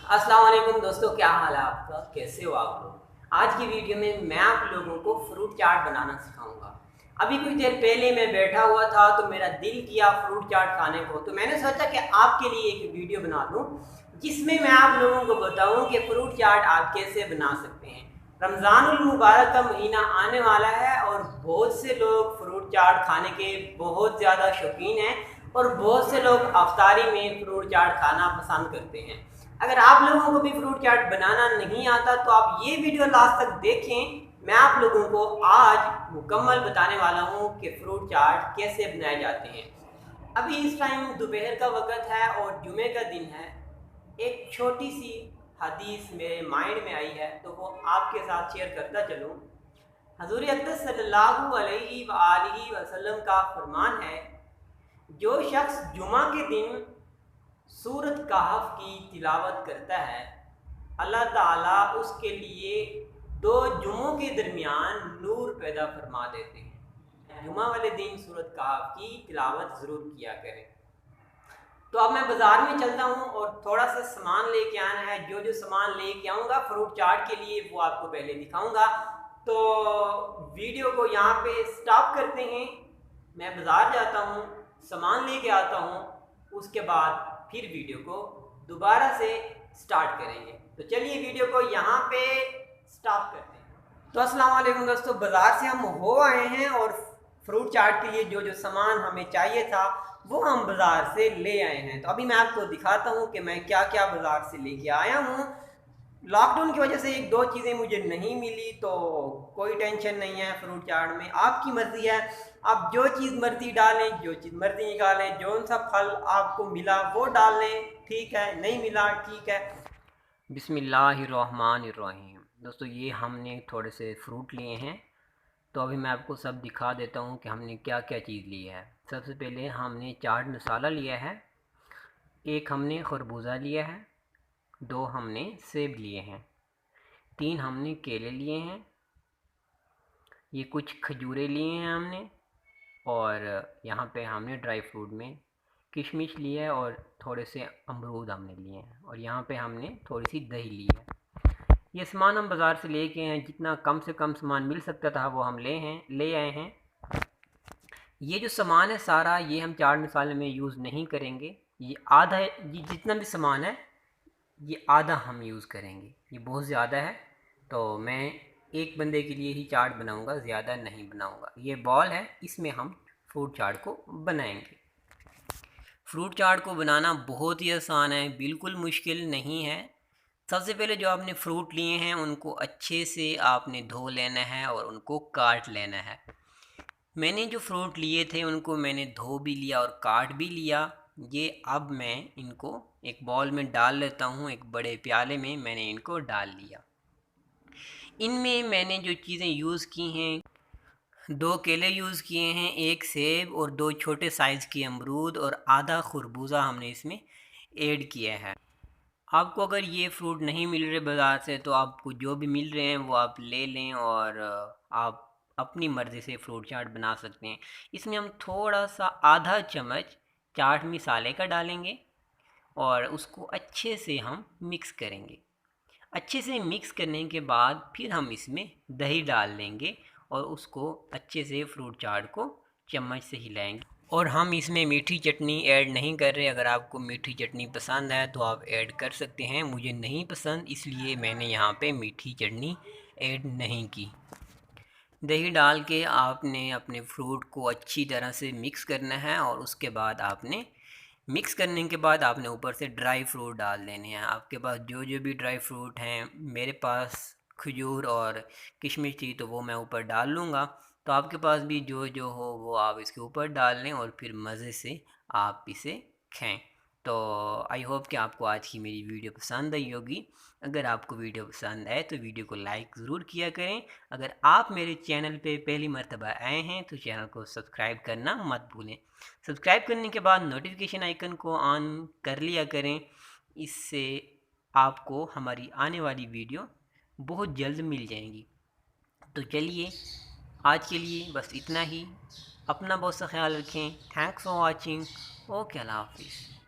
अस्सलाम वालेकुम दोस्तों, क्या हाल है आपका? कैसे हो आप लोग? आज की वीडियो में मैं आप लोगों को फ्रूट चाट बनाना सिखाऊंगा। अभी कुछ देर पहले मैं बैठा हुआ था तो मेरा दिल किया फ्रूट चाट खाने को, तो मैंने सोचा कि आपके लिए एक वीडियो बना दूं जिसमें मैं आप लोगों को बताऊं कि फ्रूट चाट आप कैसे बना सकते हैं। रमज़ानुल मुबारक का महीना आने वाला है और बहुत से लोग फ्रूट चाट खाने के बहुत ज़्यादा शौकीन हैं और बहुत से लोग अफ्तारी में फ्रूट चाट खाना पसंद करते हैं। अगर आप लोगों को भी फ्रूट चाट बनाना नहीं आता तो आप ये वीडियो लास्ट तक देखें। मैं आप लोगों को आज मुकम्मल बताने वाला हूँ कि फ्रूट चाट कैसे बनाए जाते हैं। अभी इस टाइम दोपहर का वक्त है और जुमे का दिन है। एक छोटी सी हदीस मेरे माइंड में आई है तो वो आपके साथ शेयर करता चलूँ। हजूर अक़दस सल्लल्लाहु अलैहि वसल्लम का फरमान है, जो शख्स जुमा के दिन सूरत कहफ की तिलावत करता है, अल्लाह ताला उसके लिए दो जुमों के दरमियान नूर पैदा फरमा देते हैं। जुमा वाले दिन सूरत कहफ की तिलावत ज़रूर किया करें। तो अब मैं बाज़ार में चलता हूँ और थोड़ा सा सामान लेके आना है। जो जो सामान लेके आऊँगा फ्रूट चाट के लिए वो आपको पहले दिखाऊँगा। तो वीडियो को यहाँ पे स्टॉप करते हैं। मैं बाज़ार जाता हूँ, सामान लेके आता हूँ, उसके बाद फिर वीडियो को दोबारा से स्टार्ट करेंगे। तो चलिए वीडियो को यहाँ पे स्टॉप करते हैं। तो अस्सलाम वालेकुम दोस्तों, बाज़ार से हम हो आए हैं और फ्रूट चाट के लिए जो जो सामान हमें चाहिए था वो हम बाज़ार से ले आए हैं। तो अभी मैं आपको दिखाता हूँ कि मैं क्या क्या बाज़ार से लेके आया हूँ। लॉकडाउन की वजह से एक दो चीज़ें मुझे नहीं मिली तो कोई टेंशन नहीं है। फ्रूट चाट में आपकी मर्ज़ी है, आप जो चीज़ मर्ज़ी डालें, जो चीज़ मर्ज़ी निकालें, जो सा फल आपको मिला वो डाल लें, ठीक है, नहीं मिला ठीक है। बिस्मिल्लाहिर्रहमानिर्रहीम। दोस्तों ये हमने थोड़े से फ्रूट लिए हैं, तो अभी मैं आपको सब दिखा देता हूँ कि हमने क्या क्या चीज़ ली है। सबसे पहले हमने चाट मसाला लिया है, एक हमने खरबूजा लिया है, दो हमने सेब लिए हैं, तीन हमने केले लिए हैं, ये कुछ खजूरें लिए हैं हमने, और यहाँ पे हमने ड्राई फ्रूट में किशमिश लिया है और थोड़े से अमरूद हमने लिए हैं, और यहाँ पे हमने थोड़ी सी दही ली है। ये सामान हम बाज़ार से लेके हैं, जितना कम से कम सामान मिल सकता था वो हम ले आए हैं। ये जो सामान है सारा ये हम चाट मसाले में यूज़ नहीं करेंगे। ये आधा, ये जितना भी सामान है ये आधा हम यूज़ करेंगे, ये बहुत ज़्यादा है तो मैं एक बंदे के लिए ही चाट बनाऊंगा, ज़्यादा नहीं बनाऊंगा। ये बॉल है, इसमें हम फ्रूट चाट को बनाएंगे। फ्रूट चाट को बनाना बहुत ही आसान है, बिल्कुल मुश्किल नहीं है। सबसे पहले जो आपने फ्रूट लिए हैं उनको अच्छे से आपने धो लेना है और उनको काट लेना है। मैंने जो फ्रूट लिए थे उनको मैंने धो भी लिया और काट भी लिया। ये अब मैं इनको एक बाउल में डाल लेता हूँ, एक बड़े प्याले में मैंने इनको डाल लिया। इनमें मैंने जो चीज़ें यूज़ की हैं, दो केले यूज़ किए हैं, एक सेब और दो छोटे साइज़ के अमरूद और आधा खरबूजा हमने इसमें ऐड किया है। आपको अगर ये फ्रूट नहीं मिल रहे बाज़ार से तो आपको जो भी मिल रहे हैं वो आप ले लें और आप अपनी मर्ज़ी से फ्रूट चाट बना सकते हैं। इसमें हम थोड़ा सा आधा चम्मच चाट मसाले का डालेंगे और उसको अच्छे से हम मिक्स करेंगे। अच्छे से मिक्स करने के बाद फिर हम इसमें दही डाल लेंगे और उसको अच्छे से फ्रूट चाट को चम्मच से हिलाएंगे। और हम इसमें मीठी चटनी ऐड नहीं कर रहे। अगर आपको मीठी चटनी पसंद है तो आप ऐड कर सकते हैं, मुझे नहीं पसंद इसलिए मैंने यहाँ पे मीठी चटनी ऐड नहीं की। दही डाल के आपने अपने फ्रूट को अच्छी तरह से मिक्स करना है और उसके बाद आपने मिक्स करने के बाद आपने ऊपर से ड्राई फ्रूट डाल देने हैं। आपके पास जो जो भी ड्राई फ्रूट हैं, मेरे पास खजूर और किशमिश थी तो वो मैं ऊपर डाल लूँगा। तो आपके पास भी जो जो हो वो आप इसके ऊपर डाल लें और फिर मज़े से आप इसे खाएं। तो आई होप कि आपको आज की मेरी वीडियो पसंद आई होगी। अगर आपको वीडियो पसंद आए तो वीडियो को लाइक ज़रूर किया करें। अगर आप मेरे चैनल पे पहली मर्तबा आए हैं तो चैनल को सब्सक्राइब करना मत भूलें। सब्सक्राइब करने के बाद नोटिफिकेशन आइकन को ऑन कर लिया करें, इससे आपको हमारी आने वाली वीडियो बहुत जल्द मिल जाएंगी। तो चलिए आज के लिए बस इतना ही। अपना बहुत सा ख्याल रखें। Thanks for watching. ओके, अल्लाह हाफिज़।